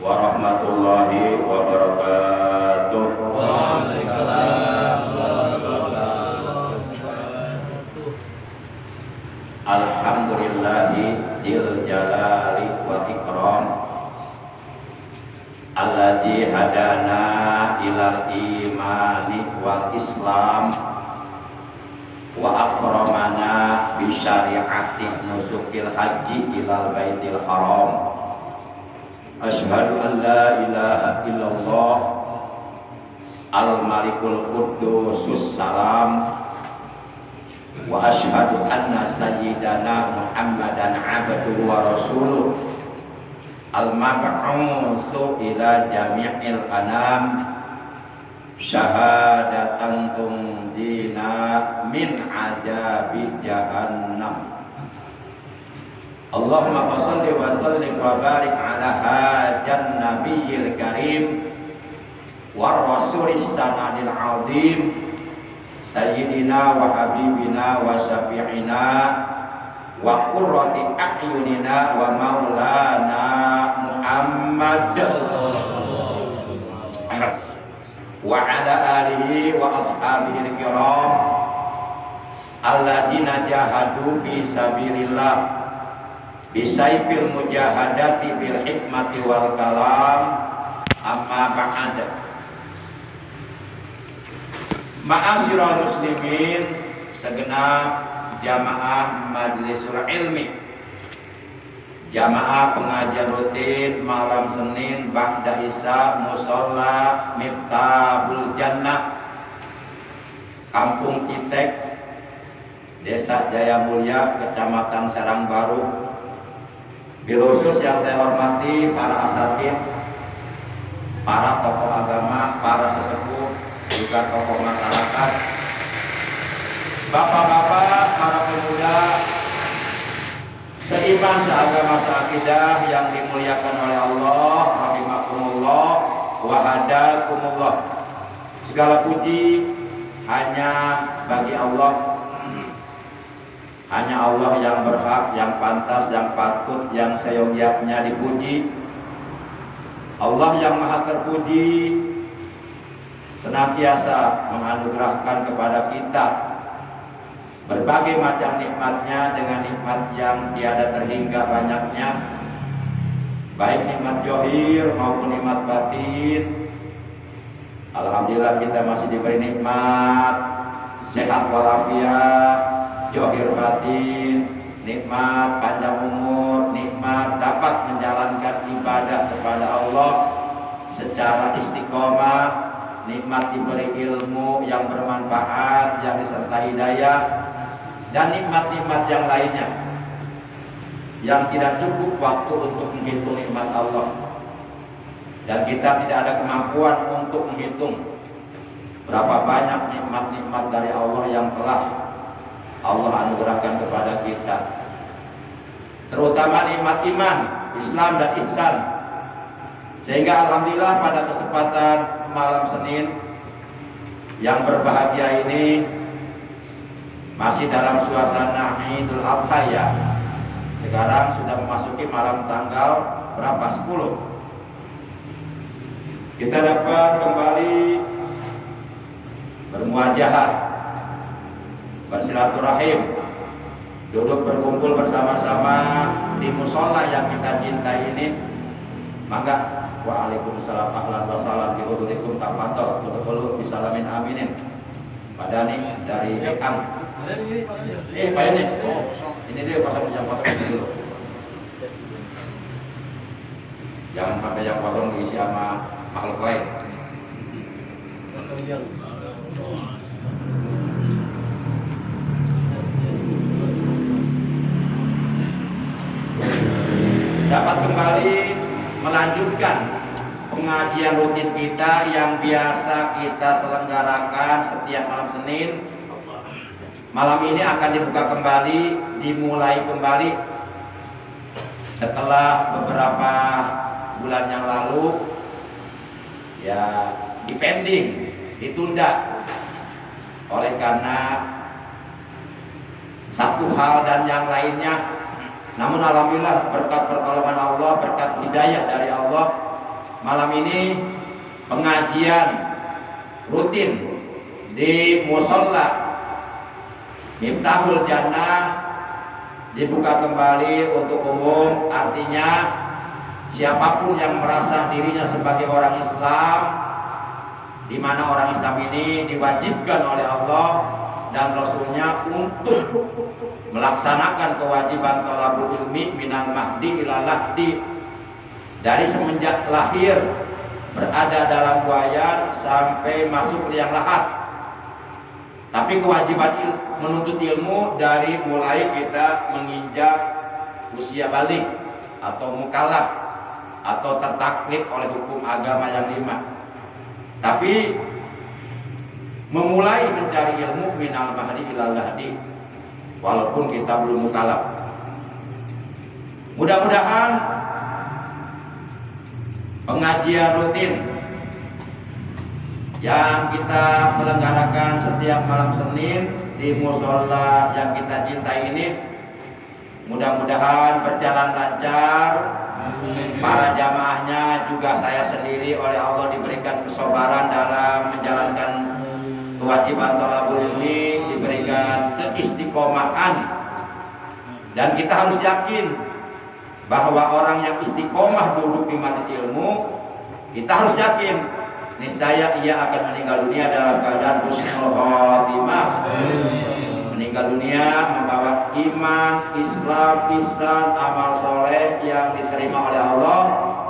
warahmatullahi wabarakatuh. Waalaikumsalam warahmatullahi wabarakatuh. Alhamdulillahi dzil jalali wal ikram alladzi hadana ilal imani wal islam wa akramana bi syari'ati nusukil haji ilal baitil haram. Asyhadu an la ilaha illallah al-malikul quddusus salam wa asyhadu anna sayyidana Muhammadan abduhu wa rasuluh al-mab'utsu ila jami'il anam syahadatan tumdina min azabi jahannam. Allahumma shalli wa sallim wa barik ala hajan nabiyil karim war rasulis sanadil azim sayyidina wa habibina wa syafi'ina wa qurrati a'yunina wa maulana Muhammad wa ala alihi wa ashabihi al-kiram alladzina jahadu fi sabilillah bisaifil mujahadati bil hikmati wal kalam. Amma ba'd. Ma'asyiral muslimin, segenap jamaah majlisul ilmi, jamaah pengajian rutin malam Senin ba'da isya musalla Miftahul Jannah, Kampung Citek, Desa Jaya Mulia, Kecamatan Serang Baru. Bil khusus yang saya hormati para asatidz, para tokoh agama, para sesepuh, juga tokoh masyarakat, bapak-bapak, para pemuda seiman, seagama, seakidah yang dimuliakan oleh Allah, rahimakumullah wa hadakumullah. Segala puji hanya bagi Allah. Hanya Allah yang berhak, yang pantas, yang patut, yang seyogyanya dipuji. Allah yang maha terpuji senantiasa menganugerahkan kepada kita berbagai macam nikmatnya dengan nikmat yang tiada terhingga banyaknya, baik nikmat zahir maupun nikmat batin. Alhamdulillah kita masih diberi nikmat sehat walafiat, zahir batin, nikmat panjang umur, nikmat dapat menjalankan ibadah kepada Allah secara istiqomah, nikmat diberi ilmu yang bermanfaat, yang disertai hidayah, dan nikmat-nikmat yang lainnya yang tidak cukup waktu untuk menghitung nikmat Allah, dan kita tidak ada kemampuan untuk menghitung berapa banyak nikmat-nikmat dari Allah yang telah Allah anugerahkan kepada kita, terutama nikmat iman, Islam dan ihsan. Sehingga alhamdulillah pada kesempatan malam Senin yang berbahagia ini masih dalam suasana Idul Adha ya. Sekarang sudah memasuki malam tanggal berapa? 10. Kita dapat kembali bermuajahat, bersilaturahim, duduk berkumpul bersama-sama di musola yang kita cintai ini. Mangga. Waalaikumsalam ahlan wa salam bi hudulikum tafadhol kudu bisalamin aminin. Padani dari Ekang. Pak Enes. Ini dia pasang yang potong dulu. Jangan pakai yang potong diisi sama makhluk lain. Dapat kembali melanjutkan pengajian rutin kita yang biasa kita selenggarakan setiap malam Senin. Malam ini akan dibuka kembali, dimulai kembali setelah beberapa bulan yang lalu ya dipending, ditunda oleh karena satu hal dan yang lainnya. Namun alhamdulillah berkat pertolongan Allah, berkat hidayah dari Allah, malam ini pengajian rutin di Musholla Miftahul Jannah dibuka kembali untuk umum. Artinya siapapun yang merasa dirinya sebagai orang Islam, di mana orang Islam ini diwajibkan oleh Allah dan Rasulnya untuk melaksanakan kewajiban thalabul ilmi minal mahdi ilal lahdi, dari semenjak lahir berada dalam buayan sampai masuk liang lahat. Tapi kewajiban menuntut ilmu dari mulai kita menginjak usia balik atau mukallaf atau tertaklif oleh hukum agama yang 5. Tapi memulai mencari ilmu minal mahdi ilal lahdi walaupun kita belum mukallaf. Mudah-mudahan pengajian rutin yang kita selenggarakan setiap malam Senin di musholla yang kita cintai ini mudah-mudahan berjalan lancar. Para jamaahnya juga saya sendiri oleh Allah diberikan kesabaran dalam menjalankan kewajiban thalabul ilmi, diberikan keistiqomahan. Dan kita harus yakin bahwa orang yang istiqomah duduk di majelis ilmu, kita harus yakin niscaya ia akan meninggal dunia dalam keadaan husnul khotimah. Meninggal dunia membawa iman, Islam, ihsan, amal soleh yang diterima oleh Allah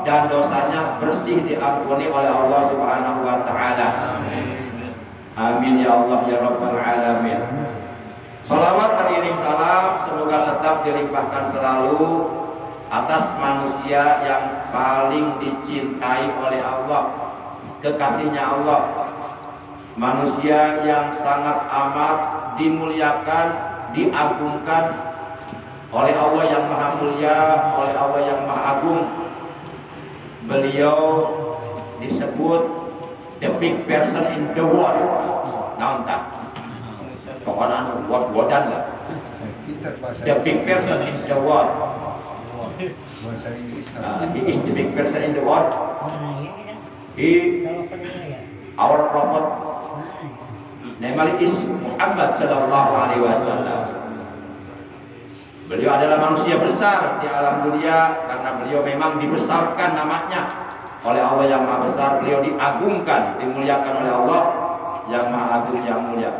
dan dosanya bersih diampuni oleh Allah Subhanahu wa taala. Amin ya Allah ya rabbal alamin. Salawat teriring salam semoga tetap dilimpahkan selalu atas manusia yang paling dicintai oleh Allah, kekasihnya Allah, manusia yang sangat amat dimuliakan, diagungkan oleh Allah yang maha mulia, oleh Allah yang maha agung. Beliau disebut the big person in the world. Nah, entah pokoknya world-worldan lah. The big person in the world. He is the big person in the world. He, our prophet, namanya is Muhammad Sallallahu Alaihi Wasallam. Beliau adalah manusia besar di alam dunia karena beliau memang dibesarkan namanya oleh Allah yang maha besar. Beliau diagungkan, dimuliakan oleh Allah yang maha agung yang mulia.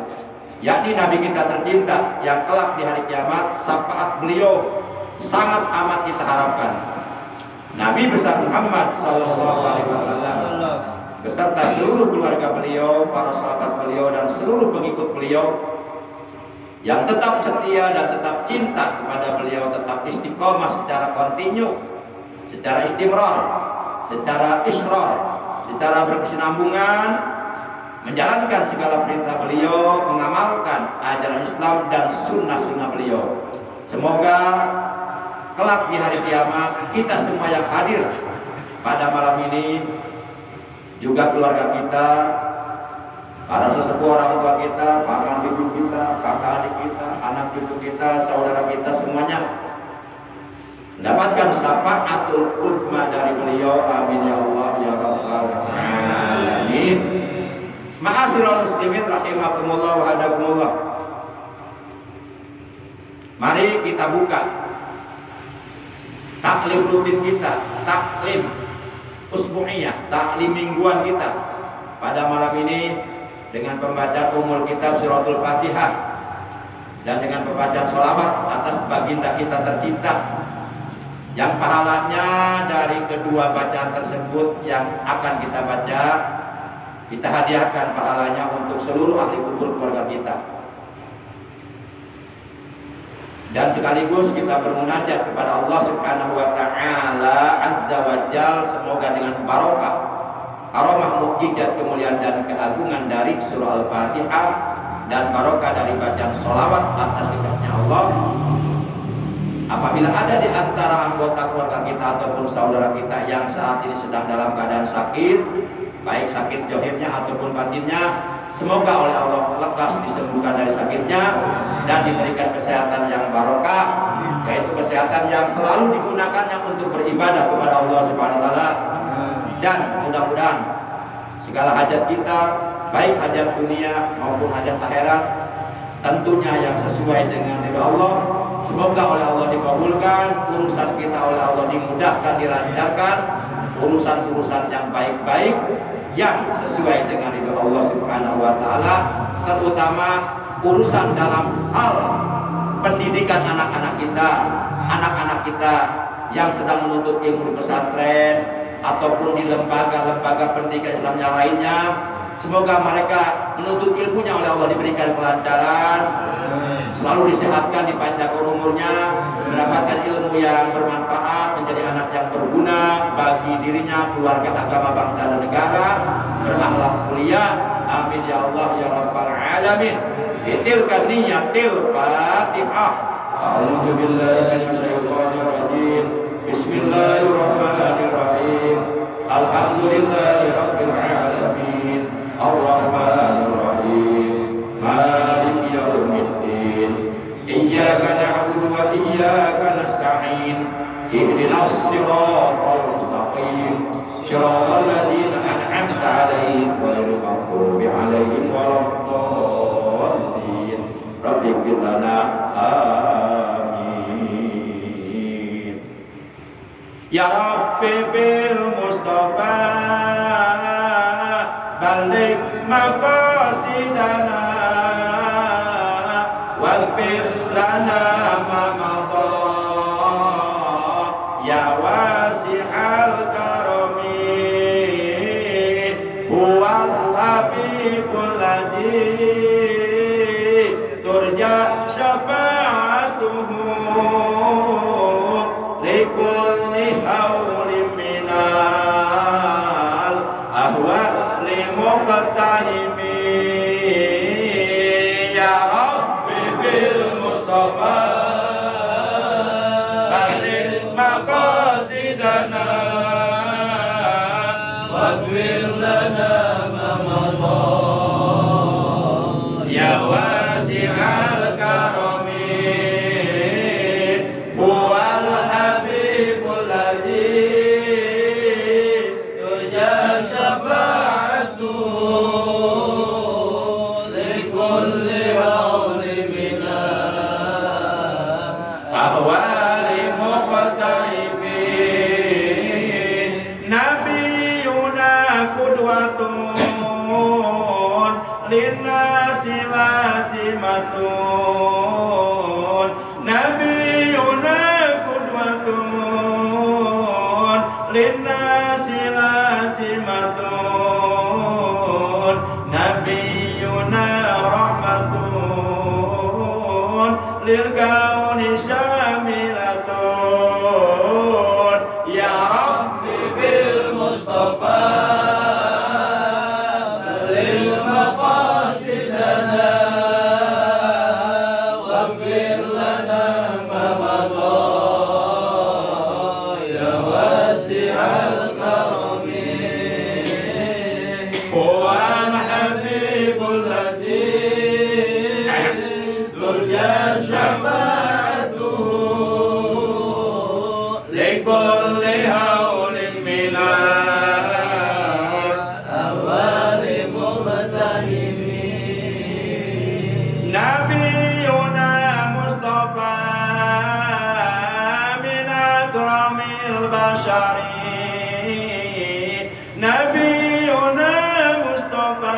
Yakni Nabi kita tercinta yang kelak di hari kiamat syafaat beliau sangat amat kita harapkan. Nabi besar Muhammad Sallallahu Alaihi Wasallam beserta seluruh keluarga beliau, para sahabat beliau dan seluruh pengikut beliau yang tetap setia dan tetap cinta kepada beliau, tetap istiqomah secara kontinu, secara istimrar, secara israr, secara berkesinambungan, menjalankan segala perintah beliau, mengamalkan ajaran Islam dan sunnah-sunnah beliau. Semoga kelak di hari kiamat kita semua yang hadir pada malam ini, juga keluarga kita, para sesepuh orang tua kita, paman bibi kita, kakak adik kita, anak cucu kita, saudara kita semuanya mendapatkan syafaatul uzma dari beliau. Amin ya Allah ya rabbal alamin. Ma'asyiral muslimin rahimakumullah wa hadakumullah. Mari kita buka taklim rutin kita, taklim usbu'iyah, taklim mingguan kita pada malam ini dengan pembacaan umul kitab suratul Fatihah dan dengan pembacaan sholawat atas baginda kita tercinta yang pahalanya dari kedua bacaan tersebut yang akan kita baca, kita hadiahkan pahalanya untuk seluruh ahli kubur keluarga kita. Dan sekaligus kita bermunajat kepada Allah Subhanahu wa taala azza wa jalla, semoga dengan barokah karomah mukjizat kemuliaan dan keagungan dari surah Al-Fatihah dan barokah dari bacaan sholawat atas kekasihnya Allah, apabila ada di antara anggota keluarga kita ataupun saudara kita yang saat ini sedang dalam keadaan sakit, baik sakit zahirnya ataupun batinnya, semoga oleh Allah lekas disembuhkan dari sakitnya dan diberikan kesehatan yang barokah, yaitu kesehatan yang selalu digunakannya untuk beribadah kepada Allah Subhanahu wa taala dan Dan mudah-mudahan segala hajat kita, baik hajat dunia maupun hajat akhirat, tentunya yang sesuai dengan ridha Allah, semoga oleh Allah dikabulkan. Urusan kita oleh Allah dimudahkan, dilancarkan. Urusan-urusan yang baik-baik yang sesuai dengan ridha Allah Subhanahu wa taala, terutama urusan dalam hal pendidikan anak-anak kita yang sedang menuntut ilmu di pesantren ataupun di lembaga-lembaga pendidikan Islam yang lainnya. Semoga mereka menuntut ilmunya oleh Allah diberikan kelancaran, selalu disehatkan, dipanjangkan umurnya, mendapatkan ilmu yang bermanfaat, menjadi anak yang berguna bagi dirinya, keluarga, agama, bangsa dan negara, berakhlak mulia. Amin ya Allah ya rabbal alamin. Itilkan niyatil Fatihah. A'udzu billahi minasyaitonir rajim. Bismillahirrahmanirrahim. Alhamdulillahi rabbil alamin. Ar-Rahmanir Rahim. Maliki yaumiddin. Iyyaka na'budu wa iyyaka nasta'in. Ihdinas siratal mustaqim. Shiratal ladzina an'amta 'alaihim ghairil maghdubi 'alaihim waladdallin. Rabbi ighfir lana. Amin. Ya Rabbi bil Mustafa balik maqasidana waghfir lana ma madha ya wasi'al karami huwal habibul ladzi turja syafa'atuhu likulli hawlim minal ahwali muqtahimi. Ya Rabbi bil Mustafa balik maqasidana waghfir lana ma madha ya wasi'al karami huwal habibul ladzi turja syafa'atuhu likulli hawli minal ahwali muqtahifin. Nabiyuna qudwatun linnasi matimatun. Nabiyuna qudwatun linnasi matimatun. Nabiyuna rahmatun lil kauni syamilatun. Ya Rabbi bil Mustafa balil maqasidana waghfir lana ma madha ya wasi'al karami huwal habibul ladzi turja syafa'atuhu likulli hawlin minal ahwali muqtahimin. Nabiyuna Mustafa min akramil bashari. Nabiyuna Mustafa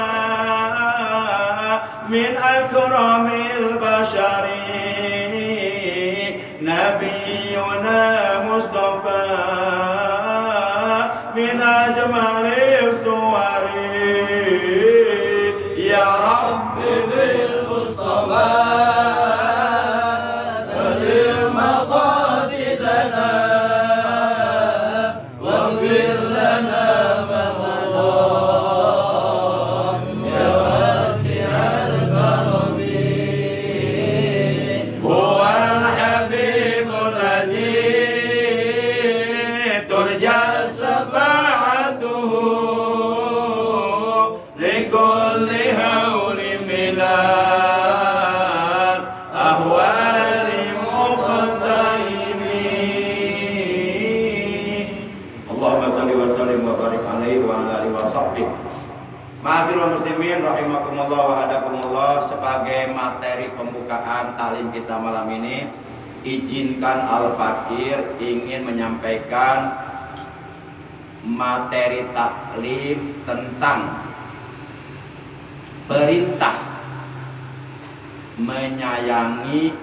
min akramil bashari. Nabiyuna Mustafa min ajmalil suwari. Ya Rabbi bil Mustafa balil maqasidana waghfir lana ma madha ya wasi'al karami huwal habibul ladzi turja syafa'atuhu likulli hawli minal sholli wa sallim wa barik alaihi wa ala alihi wa sahbihi. Ma'asyiral muslimin rahimakumullah wa hadakumullah, sebagai materi pembukaan talim kita malam ini, izinkan Al-Fakir ingin menyampaikan materi taklim tentang perintah menyayangi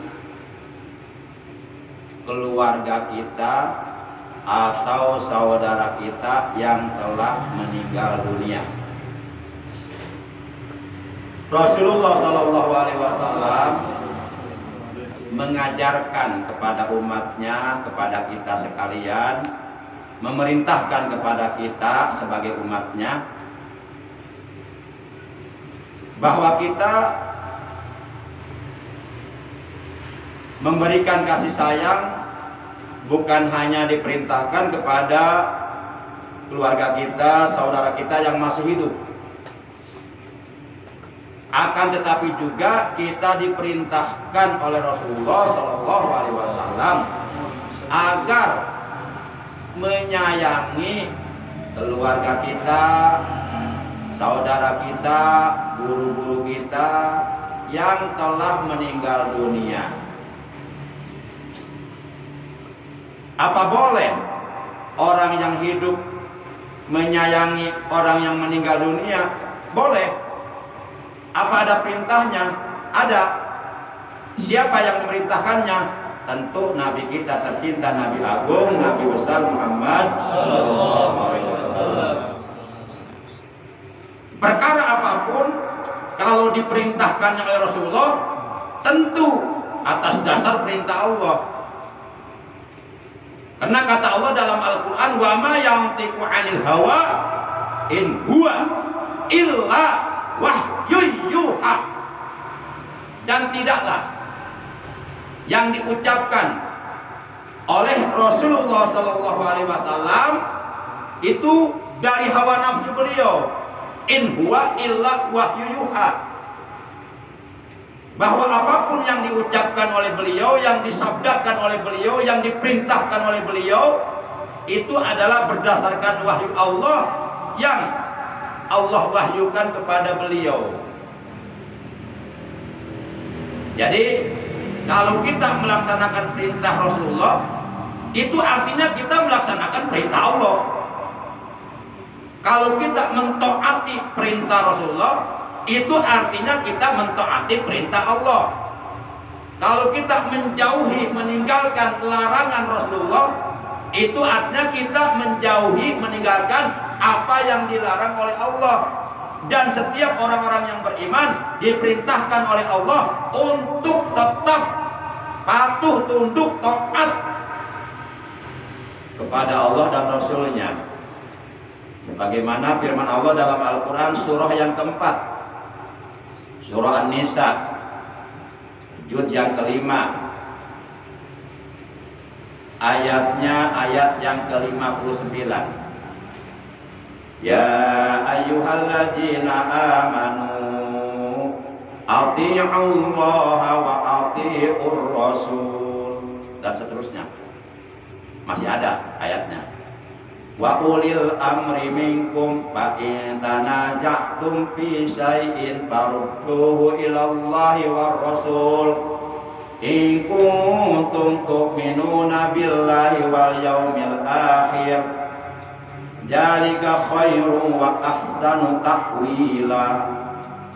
keluarga kita atau saudara kita yang telah meninggal dunia. Rasulullah Shallallahu Alaihi Wasallam mengajarkan kepada umatnya, kepada kita sekalian, memerintahkan kepada kita sebagai umatnya, bahwa kita memberikan kasih sayang bukan hanya diperintahkan kepada keluarga kita, saudara kita yang masih hidup, akan tetapi juga kita diperintahkan oleh Rasulullah Shallallahu Alaihi Wasallam agar menyayangi keluarga kita, saudara kita, guru-guru kita yang telah meninggal dunia. Apa boleh orang yang hidup menyayangi orang yang meninggal dunia? Boleh. Apa ada perintahnya? Ada. Siapa yang memerintahkannya? Tentu Nabi kita tercinta, Nabi Agung, Nabi besar Muhammad Sallallahu Alaihi Wasallam. Perkara apapun kalau diperintahkannya oleh Rasulullah, tentu atas dasar perintah Allah. Karena kata Allah dalam Al-Quran, wa ma yantiqu 'anil hawa in huwa illa wahyun yuha. Dan tidaklah yang diucapkan oleh Rasulullah Sallallahu Alaihi Wasallam itu dari hawa nafsu beliau. In huwa illa wahyu yuha. Bahwa apapun yang diucapkan oleh beliau, yang disabdakan oleh beliau, yang diperintahkan oleh beliau, itu adalah berdasarkan wahyu Allah yang Allah wahyukan kepada beliau. Jadi kalau kita melaksanakan perintah Rasulullah, itu artinya kita melaksanakan perintah Allah. Kalau kita mentaati perintah Rasulullah, itu artinya kita mentaati perintah Allah. Kalau kita menjauhi, meninggalkan larangan Rasulullah, itu artinya kita menjauhi, meninggalkan apa yang dilarang oleh Allah. Dan setiap orang-orang yang beriman diperintahkan oleh Allah untuk tetap patuh, tunduk, taat kepada Allah dan Rasulnya. Bagaimana firman Allah dalam Al-Quran surah yang keempat, surah An-Nisa, juz yang kelima, ayatnya ayat yang ke-59. Ya ayyuhalladzina amanu athi'ullaha wa athi'ur rasul, dan seterusnya. Masih ada ayatnya. Wa ulil amri minkum fa in tanaja'tum fi syai'in farudduhu ilallahi war rasul in kuntum tu'minuna billahi wal yaumil akhir dzalika khairu wa ahsanu ta'wila.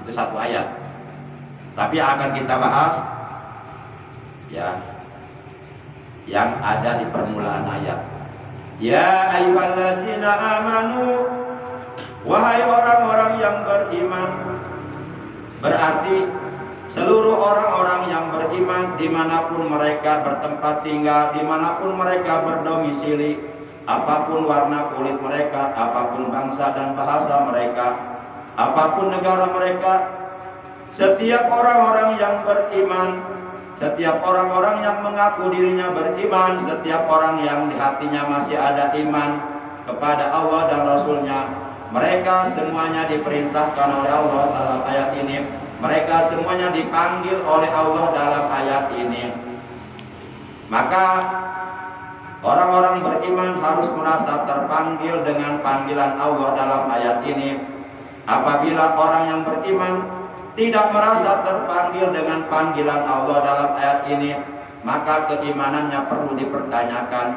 Itu satu ayat. Tapi akan kita bahas ya yang ada di permulaan ayat. Ya ayyuhalladzina amanu, wahai orang-orang yang beriman. Berarti seluruh orang-orang yang beriman, dimanapun mereka bertempat tinggal, dimanapun mereka berdomisili, apapun warna kulit mereka, apapun bangsa dan bahasa mereka, apapun negara mereka, setiap orang-orang yang beriman, setiap orang-orang yang mengaku dirinya beriman, setiap orang yang di hatinya masih ada iman kepada Allah dan Rasulnya, mereka semuanya diperintahkan oleh Allah dalam ayat ini. Mereka semuanya dipanggil oleh Allah dalam ayat ini. Maka Orang-orang beriman harus merasa terpanggil dengan panggilan Allah dalam ayat ini. Apabila orang yang beriman tidak merasa terpanggil dengan panggilan Allah dalam ayat ini, maka keimanannya perlu dipertanyakan.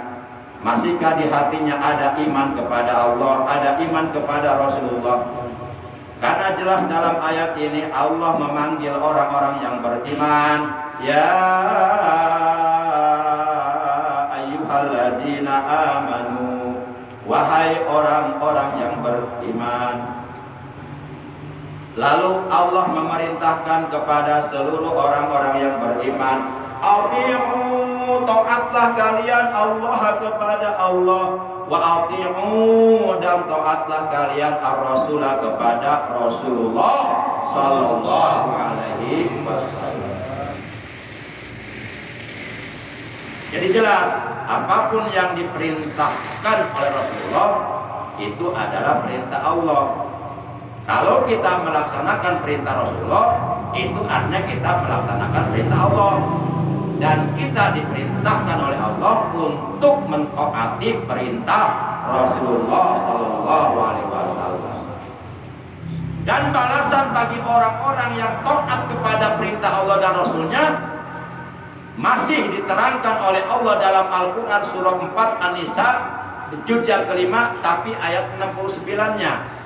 Masihkah di hatinya ada iman kepada Allah, ada iman kepada Rasulullah? Karena jelas dalam ayat ini Allah memanggil orang-orang yang beriman, ya ayyuhalladzina amanu, wahai orang-orang yang beriman. Lalu Allah memerintahkan kepada seluruh orang-orang yang beriman, ati'u, taatlah kalian Allah kepada Allah, wa ati'u, dan taatlah kalian ar-rasulah kepada Rasulullah sallallahu alaihi wasallam. Jadi jelas, apapun yang diperintahkan oleh Rasulullah itu adalah perintah Allah. Kalau kita melaksanakan perintah Rasulullah, itu artinya kita melaksanakan perintah Allah. Dan kita diperintahkan oleh Allah untuk mentaati perintah Rasulullah sallallahu alaihi wasallam. Dan balasan bagi orang-orang yang taat kepada perintah Allah dan Rasulnya masih diterangkan oleh Allah dalam Al-Quran surah 4 An-Nisa juz yang kelima, tapi ayat 69-nya.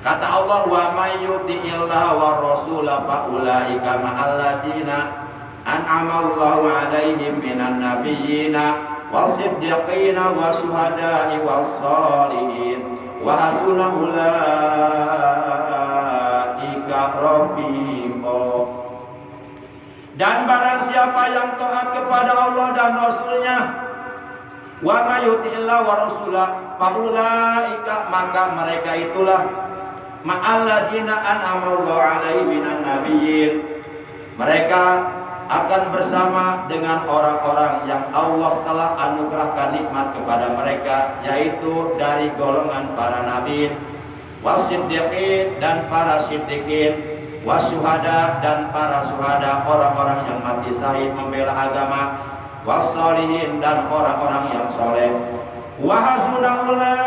Kata Allah, wa may yuti'illaha war rasula fa ulaika ma'al ladzina an'amallahu 'alaihim minan nabiyyina wasiddiqina wasyuhada'i wassalihin wa hasuna ulaika rafiqa. Dan barang siapa yang taat kepada Allah dan Rasulnya, wa may yuti'illah wa rasulah fa ulaika, maka mereka itulah ma'alladzina an'amallahu 'alaihim minan nabiyyin, mereka akan bersama dengan orang-orang yang Allah telah anugerahkan nikmat kepada mereka, yaitu dari golongan para nabi, wasiddiqin, dan para siddiqin, wasyuhada, dan para syuhada, orang-orang yang mati syahid membela agama, wassalihin, dan orang-orang yang soleh, wa hasuna ulaika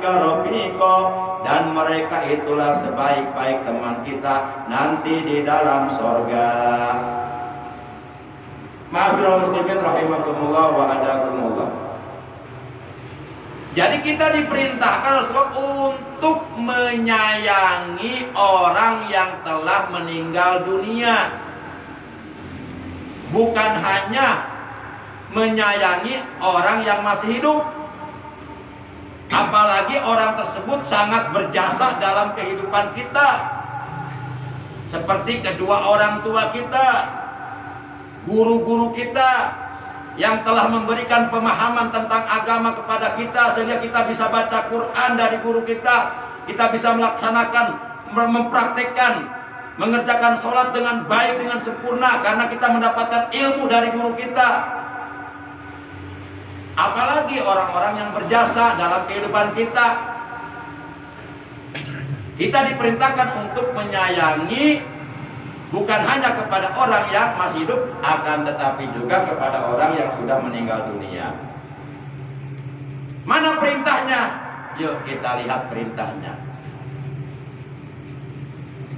rafiqa, dan mereka itulah sebaik-baik teman kita nanti di dalam sorga. Ma'asyiral muslimin rahimakumullah wa adakumullah. Jadi kita diperintahkan untuk menyayangi orang yang telah meninggal dunia, bukan hanya menyayangi orang yang masih hidup. Apalagi orang tersebut sangat berjasa dalam kehidupan kita, seperti kedua orang tua kita, guru-guru kita yang telah memberikan pemahaman tentang agama kepada kita, sehingga kita bisa baca Quran dari guru kita, kita bisa melaksanakan, mempraktekkan, mengerjakan sholat dengan baik, dengan sempurna, karena kita mendapatkan ilmu dari guru kita. Apalagi orang-orang yang berjasa dalam kehidupan kita. Kita diperintahkan untuk menyayangi bukan hanya kepada orang yang masih hidup, akan tetapi juga kepada orang yang sudah meninggal dunia. Mana perintahnya? Yuk kita lihat perintahnya.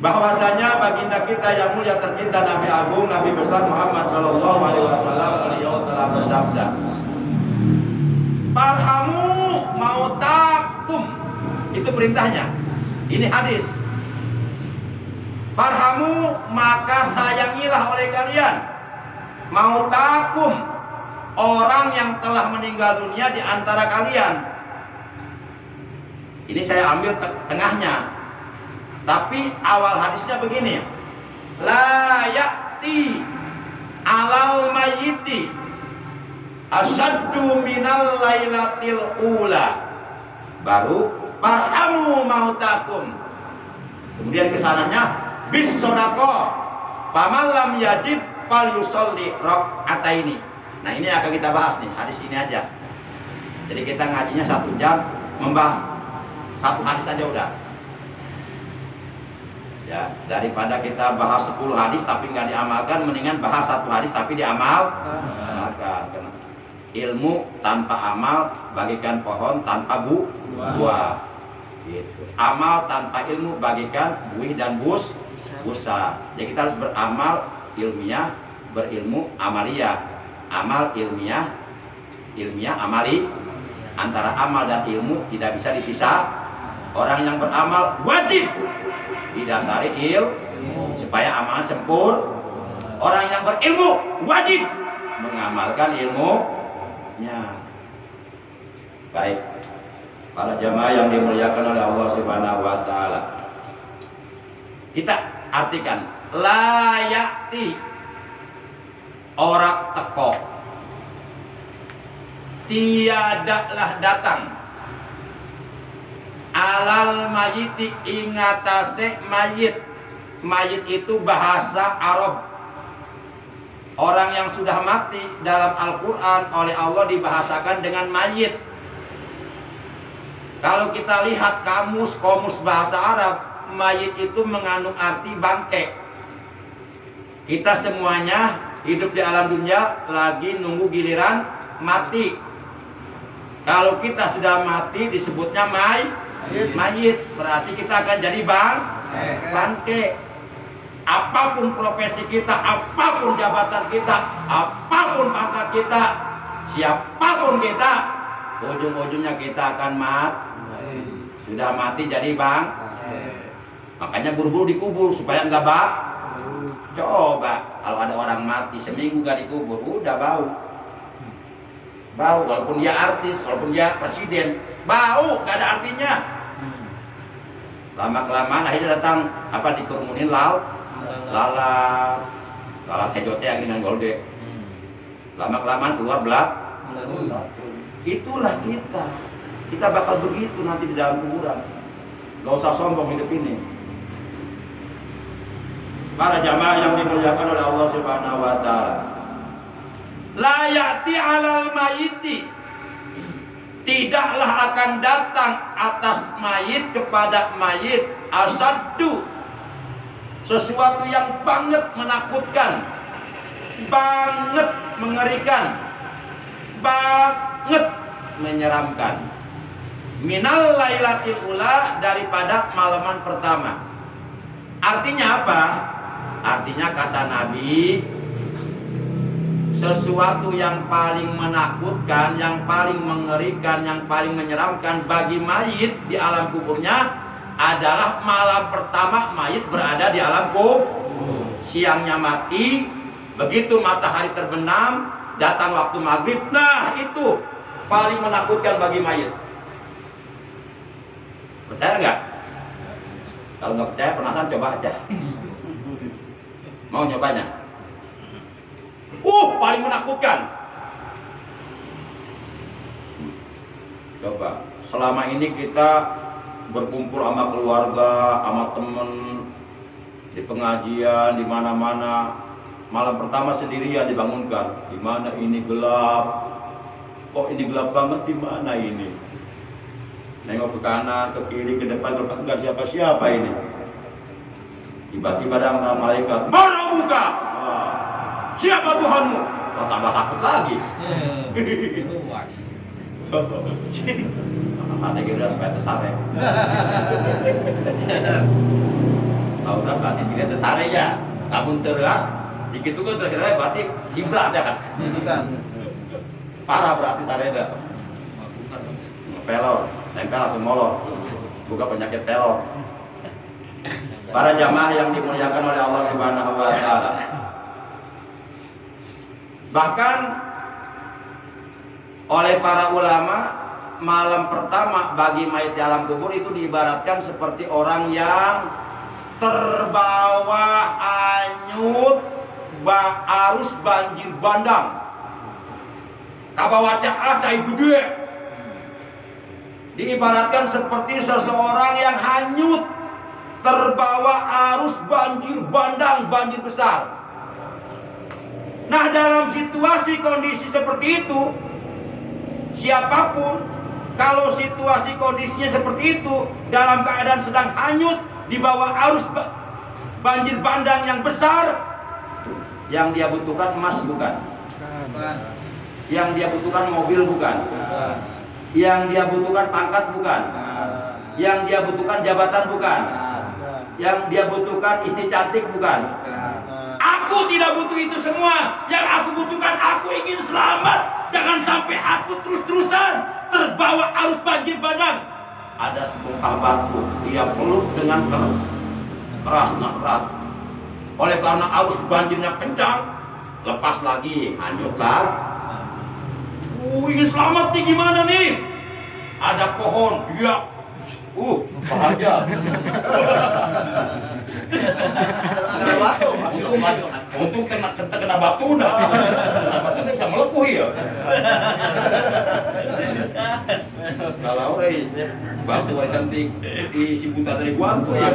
Bahwasanya baginda kita yang mulia tercinta, Nabi Agung, Nabi besar Muhammad Shallallahu Alaihi Wasallam, beliau telah bersabda, "Farhamu mautakum." Itu perintahnya. Ini hadis. Farhamu, maka sayangilah oleh kalian, mautakum, orang yang telah meninggal dunia di antara kalian. Ini saya ambil tengahnya. Tapi awal hadisnya begini. La ya'ti alal mayyiti asyaddu minal lailatil ula. Baru farhamu mautakum. Kemudian kesananya bis sodako faman lam yajid fal yusolli rak'ataini. Nah ini akan kita bahas nih, hadis ini aja. Jadi kita ngajinya 1 jam, membahas satu hadis aja udah. Ya, daripada kita bahas 10 hadis tapi nggak diamalkan, mendingan bahas 1 hadis tapi diamalkan. Ilmu tanpa amal bagikan pohon tanpa buah. Gitu. Amal tanpa ilmu bagikan buih dan busa. Jadi kita harus beramal ilmiah, berilmu amalia. Amal ilmiah, amali. Antara amal dan ilmu tidak bisa disisa. Orang yang beramal wajib didasari ilmu supaya amal sempurna. Orang yang berilmu wajib mengamalkan ilmunya. Baik, para jamaah yang dimuliakan oleh Allah Subhanahu wa taala. Kita artikan layati orang teko, tiadalah datang alal mayiti ingatase mayit. Mayit itu bahasa Arab. Orang yang sudah mati dalam Al-Quran oleh Allah dibahasakan dengan mayit. Kalau kita lihat kamus bahasa Arab, mayit itu mengandung arti bangke. Kita semuanya hidup di alam dunia lagi nunggu giliran mati. Kalau kita sudah mati disebutnya mayit, berarti kita akan jadi bangke. Apapun profesi kita, apapun jabatan kita, apapun pangkat kita, siapapun kita, ujung-ujungnya kita akan mati. Sudah mati jadi makanya buru-buru dikubur supaya nggak Coba kalau ada orang mati seminggu gak dikubur, udah bau. Walaupun dia artis, walaupun dia presiden, bau, gak ada artinya. Lama-kelamaan akhirnya datang dikerumunin lalat hejote yang dengan golde. Lama-kelamaan keluar belak. Itulah kita bakal begitu nanti di dalam kuburan. Gak usah sombong hidup ini. Para jamaah yang dimuliakan oleh Allah Subhanahu wa taala. La ya'ti 'alal mayiti. Tidaklah akan datang atas mayit kepada mayit asaddu, sesuatu yang banget menakutkan, banget mengerikan, banget menyeramkan. Minal lailatil ula, daripada malaman pertama. Artinya apa? Artinya kata Nabi, sesuatu yang paling menakutkan, yang paling mengerikan, yang paling menyeramkan bagi mayit di alam kuburnya adalah malam pertama mayit berada di alam kubur. Siangnya mati, begitu matahari terbenam, datang waktu maghrib, nah itu paling menakutkan bagi mayit. Percaya nggak? Kalau nggak percaya, penasaran, coba aja. Mau nyobanya? Paling menakutkan. Coba, selama ini kita berkumpul sama keluarga, sama temen, di pengajian, di mana-mana. Malam pertama sendirian dibangunkan. Di mana ini gelap? Kok ini gelap banget? Di mana ini? Nengok ke kanan, ke kiri, ke depan, ke belakang, enggak siapa-siapa ini. Tiba-tiba datang malaikat, "Mana buka? Siapa Tuhanmu?" Tambah takut lagi. Ada kira supaya tersare. Tahu tak berarti tidak tersare ya. Namun teras, dikit itu kan terkira berarti giblah ada kan. Parah berarti sareda. Pelor, nempel langsung molor. Buka penyakit pelor. Para jamaah yang dimuliakan oleh Allah Subhanahu wa taala. Bahkan oleh para ulama, malam pertama bagi mayit di alam kubur itu diibaratkan seperti orang yang terbawa anyut arus banjir bandang. Kabawa cak itu dia. Diibaratkan seperti seseorang yang hanyut terbawa arus banjir bandang, banjir besar. Nah, dalam situasi kondisi seperti itu, siapapun kalau situasi kondisinya seperti itu, dalam keadaan sedang hanyut di bawah arus banjir bandang yang besar, yang dia butuhkan emas bukan, yang dia butuhkan mobil bukan, yang dia butuhkan pangkat bukan, yang dia butuhkan jabatan bukan, yang dia butuhkan istri cantik bukan. Aku tidak butuh itu semua. Yang aku butuhkan, aku ingin selamat. Jangan sampai aku terus-terusan terbawa arus banjir bandang. Ada sebongkah batu, dia peluk dengan keras. Oleh karena arus banjirnya kencang, lepas lagi, hanyutlah. Ingin selamat nih, gimana nih? Ada pohon, dia bahagia. Kena batu, untuk kena batu dah. Batu bisa melepuh ya. Kalau batu cantik di Sibuta dari Guantu ya.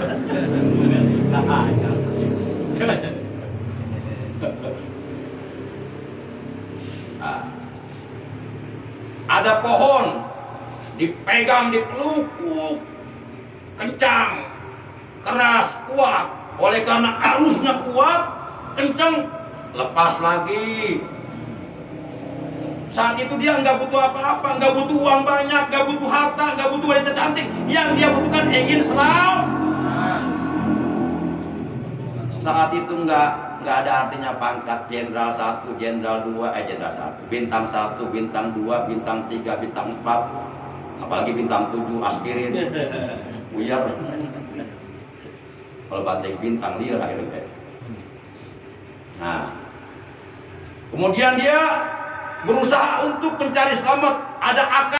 Ada pohon dipegang, dipeluk kencang, keras, kuat. Oleh karena arusnya kuat, kencang, lepas lagi. Saat itu dia nggak butuh apa-apa, nggak butuh uang banyak, nggak butuh harta, nggak butuh wanita cantik. Yang dia butuhkan ingin selamat. Saat itu nggak ada artinya pangkat jenderal 1, jenderal 2, jenderal 1, bintang 1, bintang 2, bintang 3, bintang 4, apalagi bintang 7, aspirin, buyar. Kalau batik bintang dia akhirnya. Nah, kemudian dia berusaha untuk mencari selamat. Ada akal.